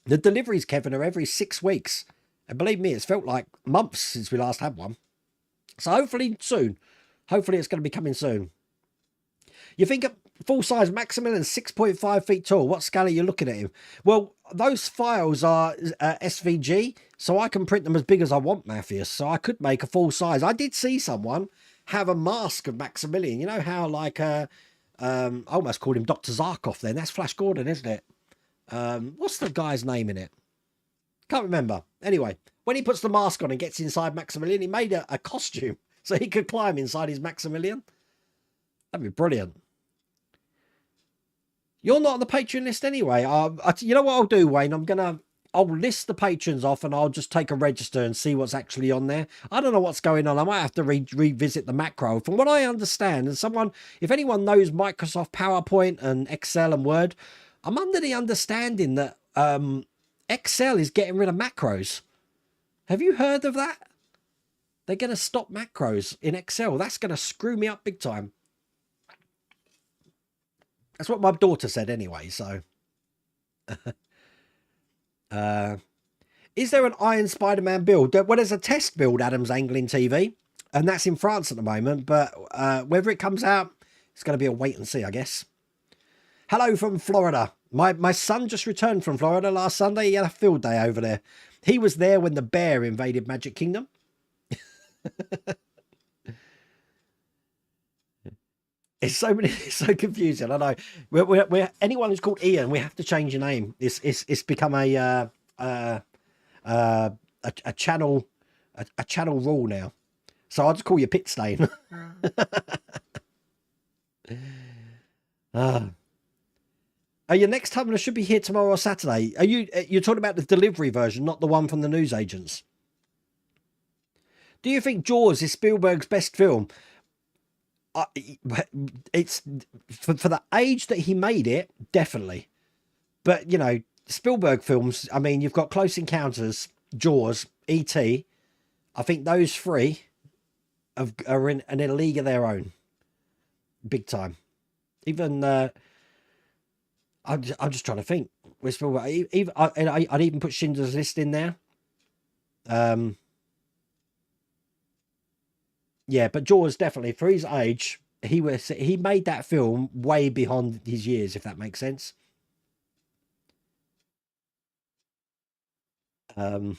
the deliveries, Kevin, are every 6 weeks. And believe me, it's felt like months since we last had one. So hopefully soon. Hopefully it's going to be coming soon. You think Full size Maximilian, 6.5 feet tall. What scale are you looking at him? Well, those files are SVG, so I can print them as big as I want, Matthias. So I could make a full size. I did see someone have a mask of Maximilian. You know how, like, I almost called him Dr. Zarkov then. That's Flash Gordon, isn't it? What's the guy's name in it? Can't remember. Anyway, when he puts the mask on and gets inside Maximilian, he made a costume so he could climb inside his Maximilian. That'd be brilliant. You're not on the Patreon list anyway. You know what I'll do, Wayne? I'll list the patrons off and I'll just take a register and see what's actually on there. I don't know what's going on. I might have to revisit the macro. From what I understand, and if anyone knows Microsoft PowerPoint and Excel and Word, I'm under the understanding that Excel is getting rid of macros. Have you heard of that? They're going to stop macros in Excel. That's going to screw me up big time. That's what my daughter said anyway, so. Is there an Iron Spider-Man build? Well, there's a test build, Adam's Angling TV, and that's in France at the moment, but whether it comes out, it's going to be a wait and see, I guess. Hello from Florida. My son just returned from Florida last Sunday. He had a field day over there. He was there when the bear invaded Magic Kingdom. It's so confusing. I know. We're anyone who's called Ian, we have to change your name. It's become a channel rule now. So I'll just call you Pit Stain. Your next Tumblr should be here tomorrow or Saturday. You're talking about the delivery version, not the one from the newsagents? Do you think Jaws is Spielberg's best film? It's for the age that he made it, definitely. But you know, Spielberg films, I mean, you've got Close Encounters, Jaws, E.T. I think those three are in a league of their own, big time. Even I'm just trying to think. With Spielberg, I'd even put Schindler's List in there. Yeah, but Jaws definitely, for his age, he made that film way beyond his years, if that makes sense. You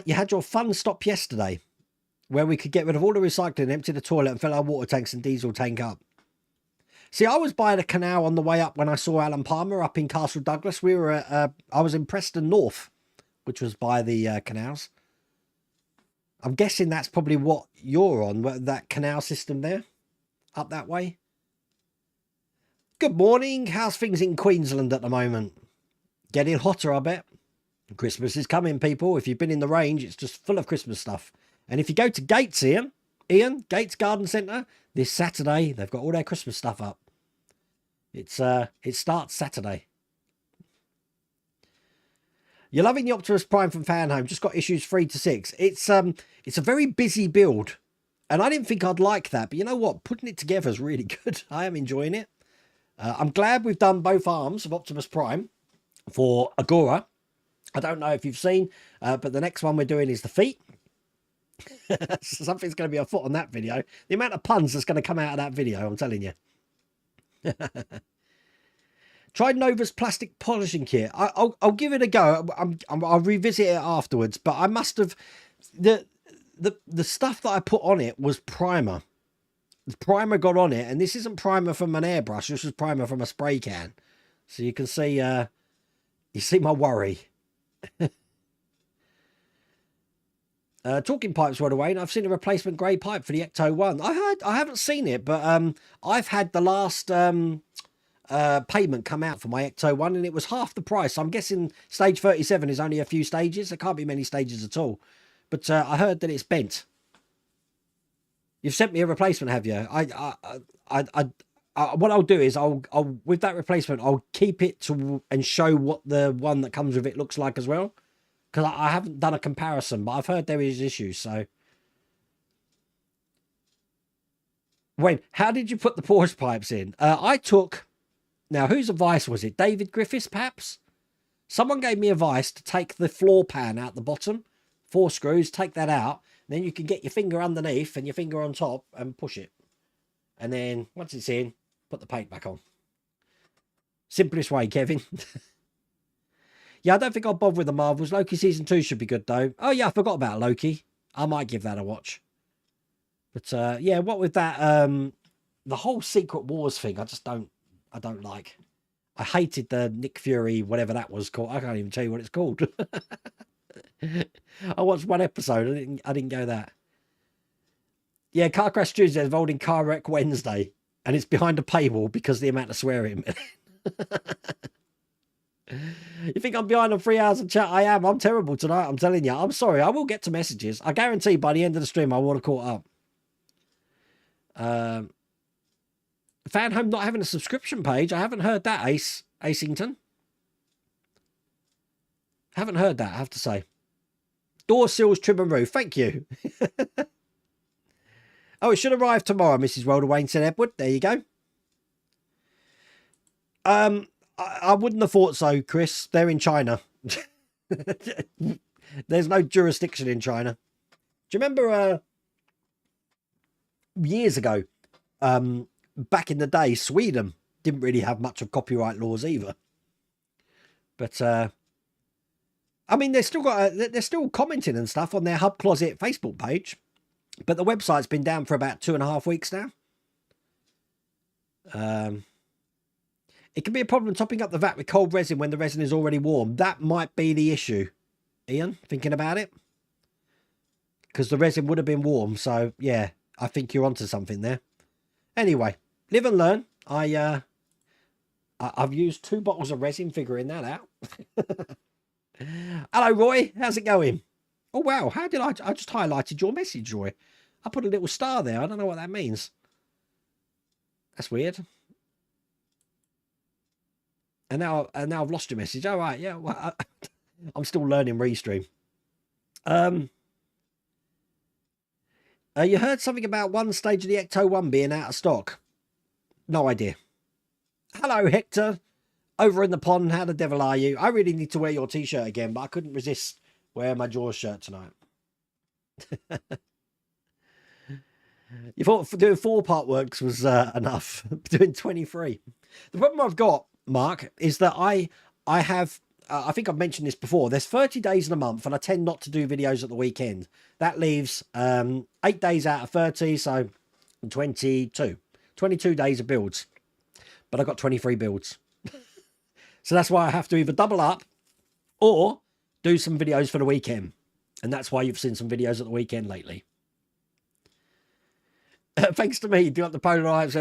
had your fun stop yesterday, where we could get rid of all the recycling, empty the toilet, and fill our water tanks and diesel tank up. See, I was by the canal on the way up when I saw Alan Palmer up in Castle Douglas. I was in Preston North, which was by the canals. I'm guessing that's probably what you're on, that canal system there, up that way. Good morning. How's things in Queensland at the moment? Getting hotter, I bet. Christmas is coming, people. If you've been in the range, it's just full of Christmas stuff. And if you go to Gates, Ian, Gates Garden Centre, this Saturday, they've got all their Christmas stuff up. It starts Saturday. You're loving the Optimus Prime from Fan Home. Just got issues 3 to 6. It's a very busy build, and I didn't think I'd like that. But you know what? Putting it together is really good. I am enjoying it. I'm glad we've done both arms of Optimus Prime for Agora. I don't know if you've seen, but the next one we're doing is the feet. Something's going to be a foot on that video. The amount of puns that's going to come out of that video, I'm telling you. Tried Nova's plastic polishing kit. I'll give it a go. I'll revisit it afterwards. But I must have the stuff that I put on it was primer. The primer got on it, and this isn't primer from an airbrush. This was primer from a spray can. So you can see my worry. Talking pipes right away, and I've seen a replacement grey pipe for the Ecto 1. I haven't seen it, but I've had the last payment come out for my Ecto 1, and it was half the price. So I'm guessing stage 37 is only a few stages. There can't be many stages at all. But I heard that it's bent. You've sent me a replacement, have you? What I'll do is I'll with that replacement, I'll keep it to and show what the one that comes with it looks like as well. Because I haven't done a comparison, but I've heard there is issues, so. Wait, how did you put the porous pipes in? Now, whose advice was it? David Griffiths, perhaps? Someone gave me advice to take the floor pan out the bottom, 4 screws, take that out, then you can get your finger underneath and your finger on top and push it. And then once it's in, put the paint back on. Simplest way, Kevin. Yeah, I don't think I'll bother with the Marvels. Loki season 2 should be good, though. Oh, yeah, I forgot about Loki. I might give that a watch. But, yeah, what with that, the whole Secret Wars thing, I don't like. I hated the Nick Fury, whatever that was called. I can't even tell you what it's called. I watched one episode. I didn't go that. Yeah, Car Crash Tuesday is involved in Car Wreck Wednesday. And it's behind a paywall because of the amount of swearing. You think I'm behind on 3 hours of chat? I am. I'm terrible tonight. I'm telling you. I'm sorry. I will get to messages. I guarantee by the end of the stream, I would have caught up. Fan Home not having a subscription page. I haven't heard that, Acington. Haven't heard that, I have to say. Door sills, trim and roof. Thank you. Oh, it should arrive tomorrow, Mrs. Rolder Wayne said Edward. There you go. I wouldn't have thought so, Chris. They're in China. There's no jurisdiction in China. Do you remember years ago, back in the day, Sweden didn't really have much of copyright laws either. But I mean, they're still commenting and stuff on their Hub Closet Facebook page, but the website's been down for about 2.5 weeks now. It can be a problem topping up the vat with cold resin when the resin is already warm. That might be the issue, Ian, thinking about it. Because the resin would have been warm. So, yeah, I think you're onto something there. Anyway, live and learn. I've used 2 bottles of resin figuring that out. Hello, Roy. How's it going? Oh, wow. How did I just highlighted your message, Roy. I put a little star there. I don't know what that means. That's weird. And now I've lost your message. All right, yeah. Well, I'm still learning Restream. You heard something about one stage of the Ecto 1 being out of stock? No idea. Hello, Hector. Over in the pond, how the devil are you? I really need to wear your t-shirt again, but I couldn't resist wearing my Jaws shirt tonight. You thought doing 4-part works was enough. Doing 23. The problem I've got, Mark, is that I have, I think I've mentioned this before, there's 30 days in a month and I tend not to do videos at the weekend. That leaves 8 days out of 30, so 22 days of builds. But I've got 23 builds. So that's why I have to either double up or do some videos for the weekend. And that's why you've seen some videos at the weekend lately. Thanks to me, do you want the Polar Lights?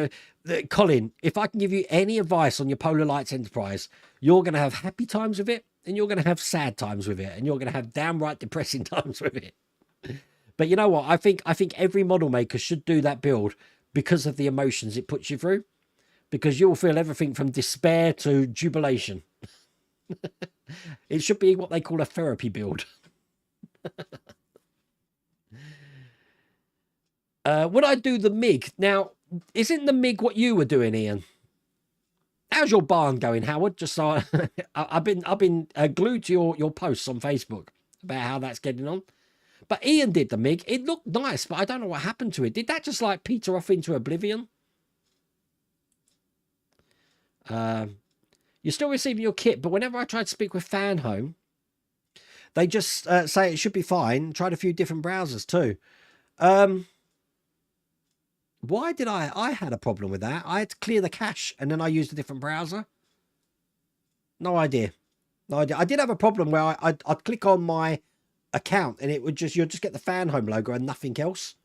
Colin, if I can give you any advice on your Polar Lights Enterprise, you're going to have happy times with it, and you're going to have sad times with it, and you're going to have downright depressing times with it. But you know what? I think every model maker should do that build because of the emotions it puts you through, because you'll feel everything from despair to jubilation. It should be what they call a therapy build. Would I do the MiG? Now, isn't the MiG what you were doing, Ian? How's your barn going, Howard? Just so I've been glued to your posts on Facebook about how that's getting on. But Ian did the MiG. It looked nice, but I don't know what happened to it. Did that just like peter off into oblivion? You're still receiving your kit, but whenever I try to speak with Fan Home, they just say it should be fine. Tried a few different browsers too. Why did I had a problem with that? I had to clear the cache and then I used a different browser. No idea. No idea. I did have a problem where I'd click on my account and it would you'd just get the Fan Home logo and nothing else.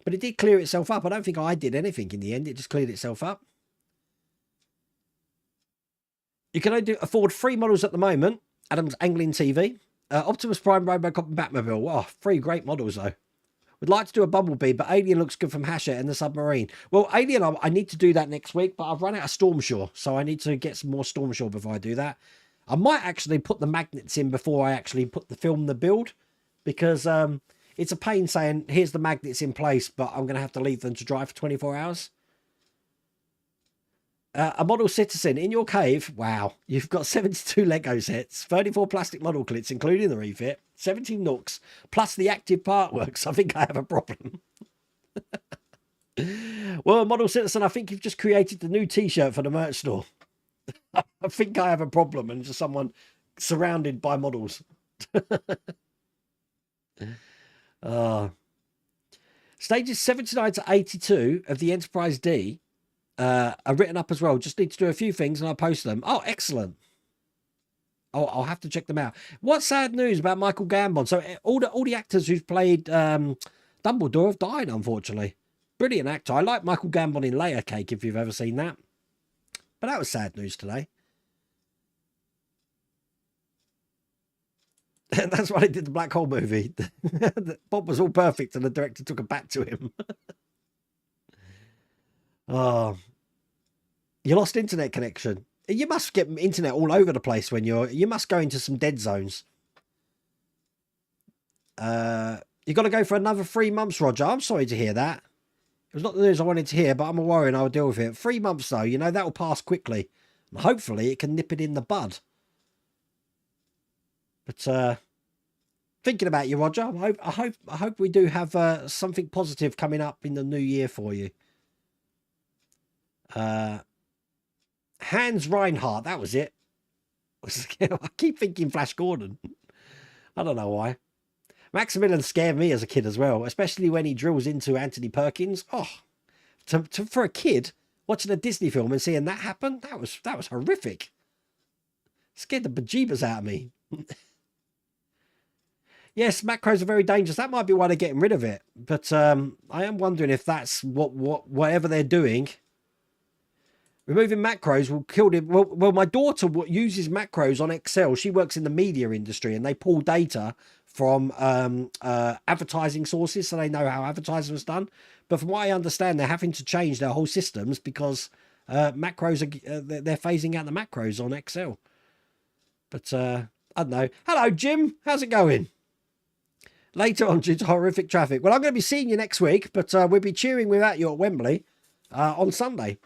But it did clear itself up. I don't think I did anything in the end. It just cleared itself up. You can only afford 3 models at the moment. Adam's Angling TV, Optimus Prime, Robocop and Batmobile. Oh, 3 great models though. Would like to do a Bumblebee, but Alien looks good from Hachette and the Submarine. Well, Alien, I need to do that next week, but I've run out of Stormshore, so I need to get some more Stormshore before I do that. I might actually put the magnets in before I actually put the build, because it's a pain saying, here's the magnets in place, but I'm going to have to leave them to dry for 24 hours. A model citizen in your cave. Wow. You've got 72 Lego sets, 34 plastic model kits, including the refit, 17 nooks, plus the active part works. I think I have a problem. Well, Model Citizen, I think you've just created the new T-shirt for the merch store. I think I have a problem and just someone surrounded by models. Stages 79 to 82 of the Enterprise D are written up as well. Just need to do a few things and I'll post them. Oh, excellent. I'll have to check them out. What sad news about Michael Gambon. So all the actors who've played Dumbledore have died, unfortunately. Brilliant actor. I like Michael Gambon in Layer Cake, if you've ever seen that. But that was sad news today. And that's why they did the Black Hole movie. Bob was all perfect and the director took it back to him. Oh, you lost internet connection. You must get internet all over the place when you must go into some dead zones. You got to go for another 3 months, Roger. I'm sorry to hear that. It was not the news I wanted to hear, but I'm a worry and I'll deal with it. 3 months though, you know, that will pass quickly. And hopefully it can nip it in the bud. But thinking about you, Roger. I hope we do have something positive coming up in the new year for you. Hans Reinhardt, that was it. I keep thinking Flash Gordon. I don't know why. Maximilian scared me as a kid as well, especially when he drills into Anthony Perkins. Oh, for a kid watching a Disney film and seeing that happen, that was horrific. Scared the bejeebers out of me. Yes, macros are very dangerous. That might be why they're getting rid of it. But I am wondering if that's whatever they're doing. Removing macros will kill them. Well, my daughter uses macros on Excel. She works in the media industry and they pull data from advertising sources so they know how advertising was done. But from what I understand, they're having to change their whole systems because macros they're phasing out the macros on Excel. But I don't know. Hello, Jim. How's it going? Later on due to horrific traffic. Well, I'm going to be seeing you next week, but we'll be cheering without you at Wembley on Sunday.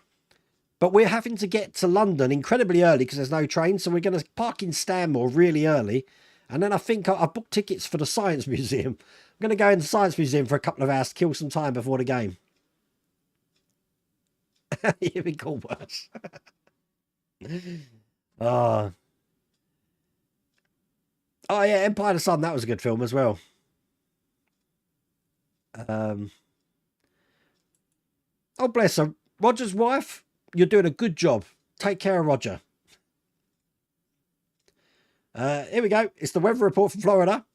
But we're having to get to London incredibly early because there's no train. So we're going to park in Stanmore really early. And then I think I've booked tickets for the Science Museum. I'm going to go in the Science Museum for a couple of hours to kill some time before the game. You've been called worse. Oh, yeah, Empire of the Sun. That was a good film as well. Oh, bless her. Roger's wife, you're doing a good job. Take care of Roger. Here we go. It's the weather report from Florida.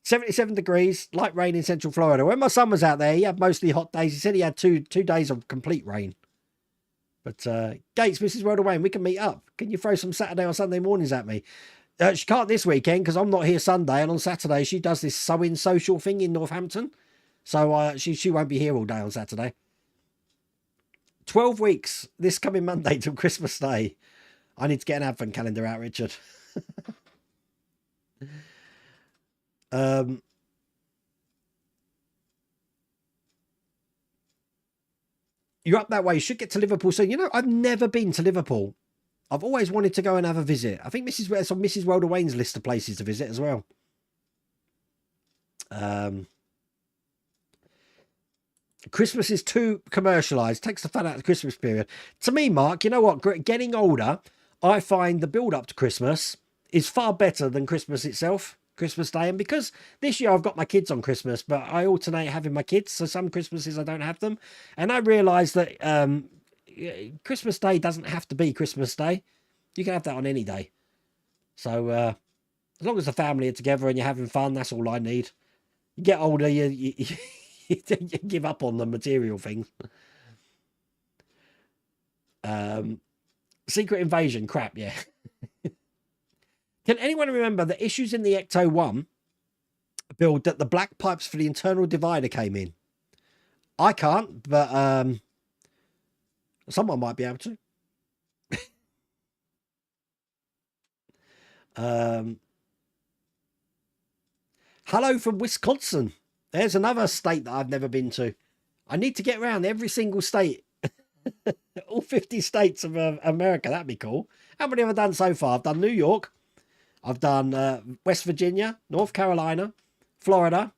77 degrees, light rain in central Florida. When my son was out there, he had mostly hot days. He said he had two days of complete rain. But Gates, Mrs. World Away, and we can meet up. Can you throw some Saturday or Sunday mornings at me? She can't this weekend because I'm not here Sunday, and on Saturday she does this sewing social thing in Northampton. So she won't be here all day on Saturday. 12 weeks this coming Monday till Christmas Day. I need to get an advent calendar out, Richard. You're up that way. You should get to Liverpool soon. You know, I've never been to Liverpool. I've always wanted to go and have a visit. I think it's on Mrs. World Wayne's list of places to visit as well. Christmas is too commercialised. Takes the fun out of the Christmas period. To me, Mark, you know what? Getting older, I find the build-up to Christmas is far better than Christmas itself, Christmas Day. And because this year I've got my kids on Christmas, but I alternate having my kids. So some Christmases I don't have them. And I realised that Christmas Day doesn't have to be Christmas Day. You can have that on any day. So as long as the family are together and you're having fun, that's all I need. You get older, you give up on the material things. Secret Invasion, crap, yeah. Can anyone remember the issues in the Ecto 1 build that the black pipes for the internal divider came in? I can't, but someone might be able to. Hello from Wisconsin. There's another state that I've never been to. I need to get around every single state. All 50 states of America. That'd be cool. How many have I done so far? I've done New York. I've done West Virginia, North Carolina, Florida,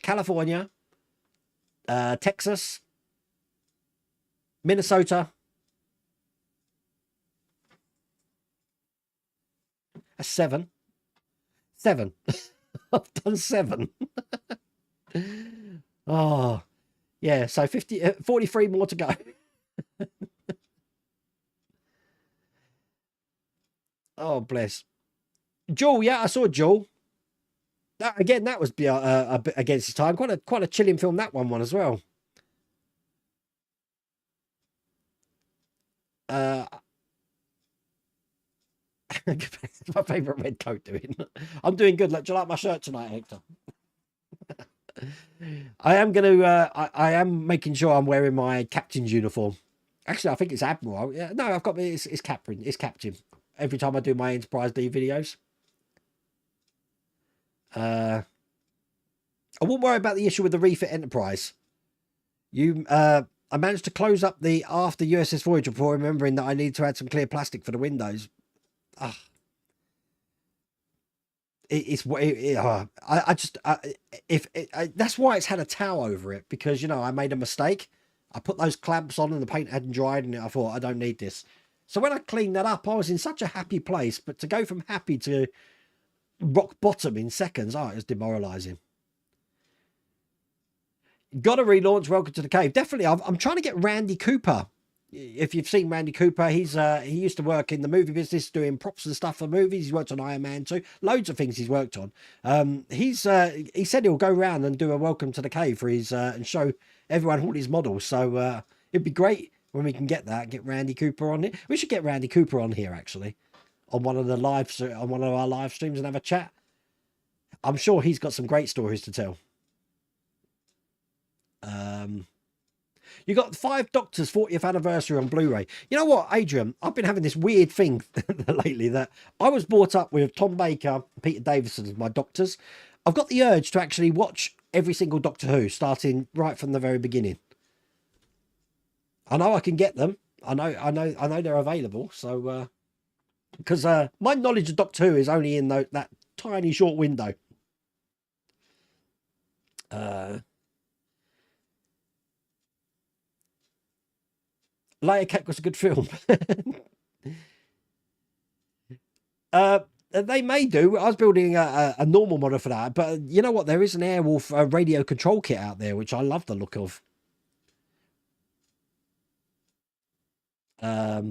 California, Texas, Minnesota. A 7. 7. I've done 7. Oh, yeah. So 43 more to go. Oh, bless. Jewel, yeah, I saw Jewel. Again, that was a bit against his time. Quite a chilling film, that one as well. My favourite red coat doing. I'm doing good. Do you like my shirt tonight, Hector? I am going to. I am making sure I'm wearing my captain's uniform. Actually, I think it's admiral. Yeah, no, I've got it's captain. It's captain. Every time I do my Enterprise D videos. I won't worry about the issue with the refit Enterprise. I managed to close up the after USS Voyager before remembering that I need to add some clear plastic for the windows. That's why it's had a towel over it, because, you know, I made a mistake. I put those clamps on and the paint hadn't dried, and I thought, I don't need this. So when I cleaned that up, I was in such a happy place, but to go from happy to rock bottom in seconds, it was demoralizing. Got to relaunch Welcome to the Cave. Definitely. I'm trying to get Randy Cooper. If you've seen Randy Cooper, he used to work in the movie business doing props and stuff for movies. He's worked on Iron Man 2, loads of things he's worked on. He said he'll go around and do a Welcome to the Cave for his and show everyone all his models. So it'd be great when we can get Randy Cooper on it. We should get Randy Cooper on here, actually, on one of our live streams, and have a chat. I'm sure he's got some great stories to tell. You got 5 Doctors 40th anniversary on Blu-ray. You know what, Adrian? I've been having this weird thing lately that I was brought up with Tom Baker, Peter Davison as my Doctors. I've got the urge to actually watch every single Doctor Who, starting right from the very beginning. I know I can get them. I know they're available. So, because my knowledge of Doctor Who is only in that tiny short window. Layer Cake was a good film. They may do. I was building a normal model for that, but you know what? There is an Airwolf radio control kit out there, which I love the look of. I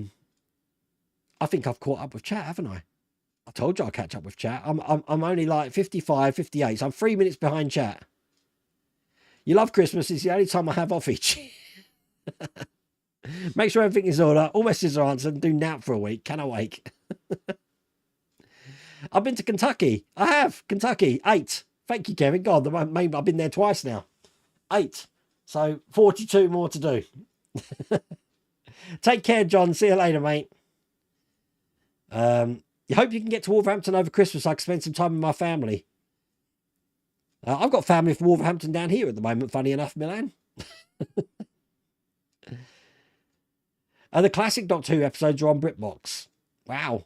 think I've caught up with chat, haven't I? I told you I'll catch up with chat. I'm only like 55, 58, so I'm 3 minutes behind chat. You love Christmas. It's the only time I have off each. Make sure everything is order. All messages are answered. And do nap for a week. Can I wait? I've been to Kentucky. I have. Kentucky. 8. Thank you, Kevin. God, I've been there twice now. 8. So 42 more to do. Take care, John. See you later, mate. You hope you can get to Wolverhampton over Christmas. I can spend some time with my family. I've got family from Wolverhampton down here at the moment, funny enough, Milan. The classic Doctor Who episodes are on BritBox. Wow.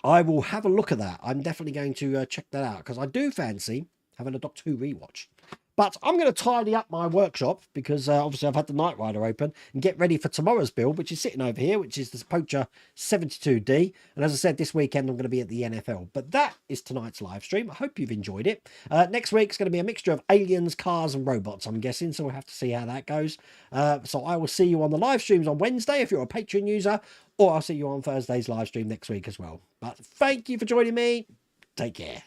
I will have a look at that. I'm definitely going to check that out, because I do fancy having a Doctor Who rewatch. But I'm going to tidy up my workshop, because obviously I've had the Knight Rider open, and get ready for tomorrow's build, which is sitting over here, which is the Poacher 72D. And as I said, this weekend I'm going to be at the NFL. But that is tonight's live stream. I hope you've enjoyed it. Next week's going to be a mixture of aliens, cars, and robots, I'm guessing. So we'll have to see how that goes. So I will see you on the live streams on Wednesday if you're a Patreon user, or I'll see you on Thursday's live stream next week as well. But thank you for joining me. Take care.